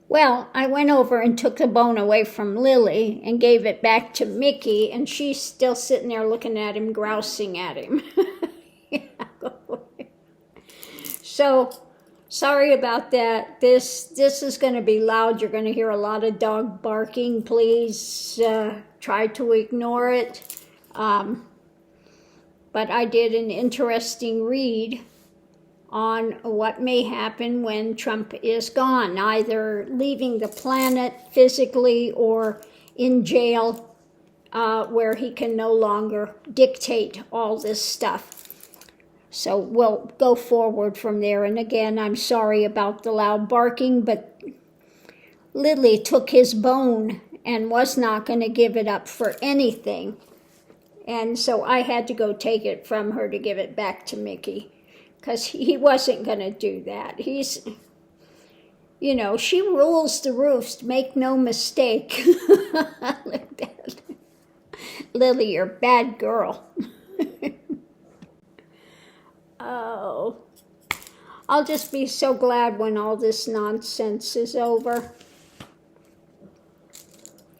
Well, I went over and took the bone away from Lily and gave it back to Mickey, and she's still sitting there looking at him, grousing at him. So, sorry about that. This is going to be loud. You're going to hear a lot of dog barking. Please try to ignore it. But I did an interesting read on what may happen when Trump is gone, either leaving the planet physically or in jail, where he can no longer dictate all this stuff. So we'll go forward from there. And again, I'm sorry about the loud barking, but Lily took his bone and was not going to give it up for anything. And so I had to go take it from her to give it back to Mickey, because he wasn't going to do that. He's, you know, she rules the roost, make no mistake. Look at that. Lily, you're a bad girl. Oh, I'll just be so glad when all this nonsense is over.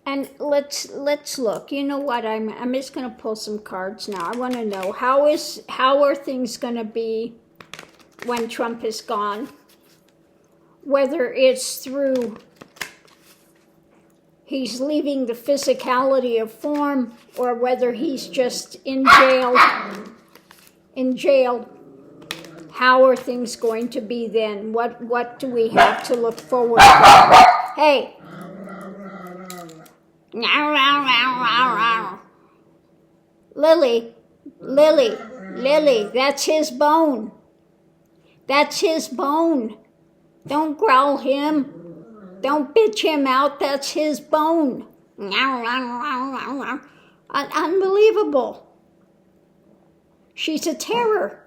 And let's look. You know what? I'm just going to pull some cards now. I want to know how are things going to be when Trump is gone? Whether it's through he's leaving the physicality of form, or whether he's just in jail. In jail. How are things going to be then? What do we have to look forward to? Hey. Lily, that's his bone. That's his bone. Don't growl him. Don't bitch him out. That's his bone. Unbelievable. She's a terror.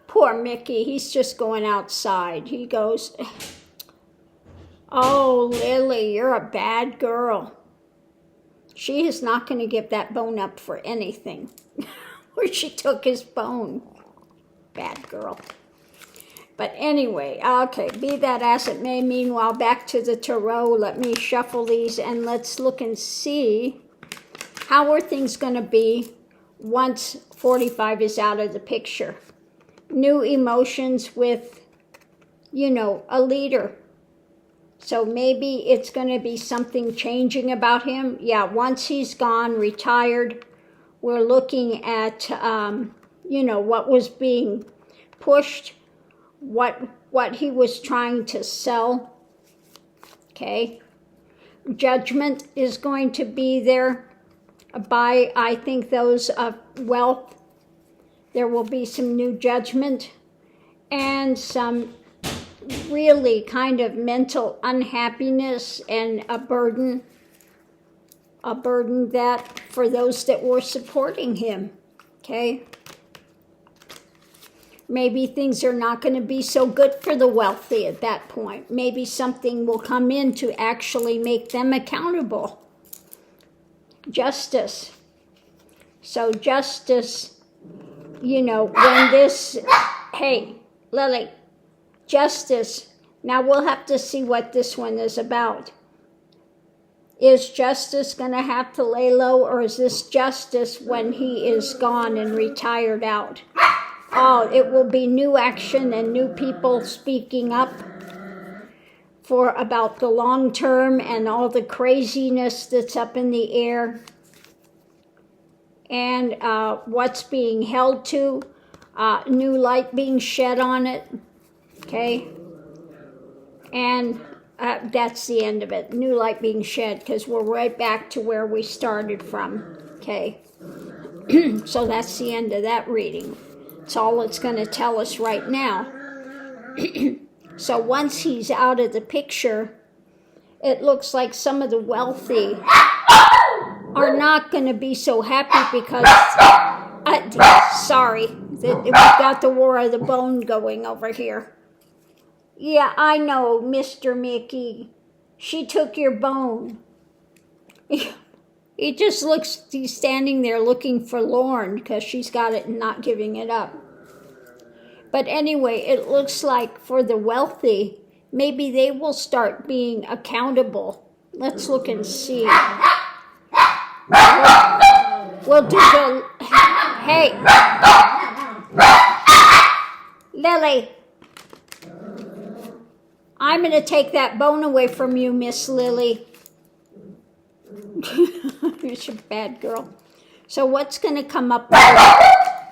Poor Mickey, he's just going outside. He goes, oh, Lily, you're a bad girl. She is not going to give that bone up for anything. Where she took his bone. Bad girl. But anyway, okay, be that as it may. Meanwhile, back to the tarot. Let me shuffle these and let's look and see how are things going to be once 45 is out of the picture. New emotions with, you know, a leader. So maybe it's going to be something changing about him. Yeah, once he's gone, retired, we're looking at, you know, what was being pushed, what he was trying to sell. Okay. Judgment is going to be there by, I think, those of wealth. There will be some new judgment and some really kind of mental unhappiness and a burden that for those that were supporting him, okay? Maybe things are not going to be so good for the wealthy at that point. Maybe something will come in to actually make them accountable. Justice. So justice, you know, when this, hey, Lily, justice. Now we'll have to see what this one is about. Is justice going to have to lay low, or is this justice when he is gone and retired out? Oh, it will be new action and new people speaking up for about the long term and all the craziness that's up in the air. And what's being held to, new light being shed on it, okay? And that's the end of it, new light being shed, because we're right back to where we started from, okay? So that's the end of that reading. It's all it's going to tell us right now. So once he's out of the picture, it looks like some of the wealthy are not going to be so happy because, sorry, we've got the War of the Bone going over here. Yeah, I know, Mr. Mickey. She took your bone. He just looks, he's standing there looking forlorn because she's got it and not giving it up. But anyway, it looks like for the wealthy, maybe they will start being accountable. Let's look and see. We'll do the... Hey! Lily! I'm going to take that bone away from you, Miss Lily. You're a bad girl. So what's going to come up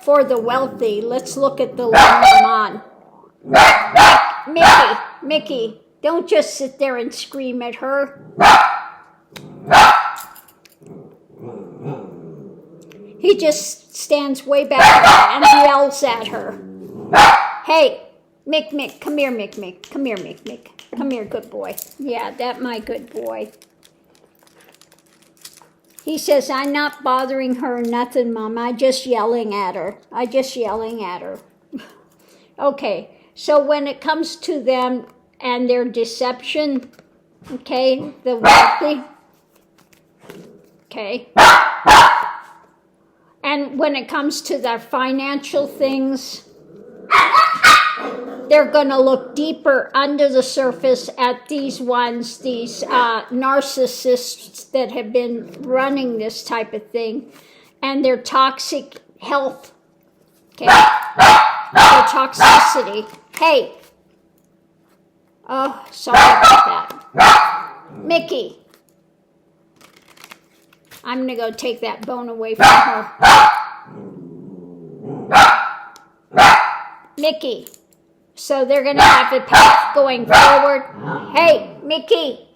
for the wealthy? Let's look at the Lenormand. Mickey, don't just sit there and scream at her. He just stands way back and yells at her. Hey, Mick, come here, Mick. Come here, Mick. Come here, good boy. Yeah, that my good boy. He says, I'm not bothering her or nothing, Mom. I'm just yelling at her. Okay, so when it comes to them and their deception, okay, the wealthy, okay, and when it comes to their financial things, they're going to look deeper under the surface at these narcissists that have been running this type of thing, and their toxic health, okay, their toxicity. Hey, oh, sorry about that. Mickey, I'm going to go take that bone away from her. Mickey. So they're going to have a path going forward. Hey, Mickey.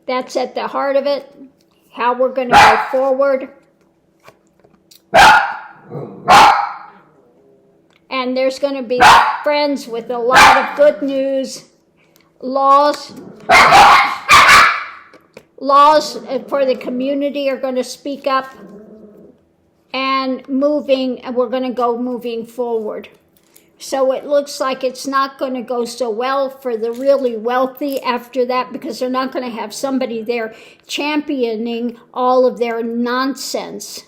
That's at the heart of it. How we're going to go forward. And there's going to be friends with a lot of good news. Laws for the community are going to speak up. And we're going to go moving forward. So it looks like it's not going to go so well for the really wealthy after that, because they're not going to have somebody there championing all of their nonsense.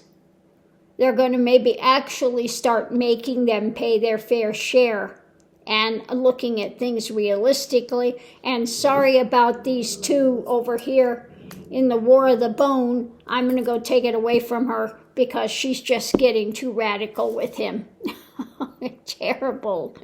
They're going to maybe actually start making them pay their fair share and looking at things realistically. And sorry about these two over here in the War of the Bone. I'm going to go take it away from her because she's just getting too radical with him. Terrible.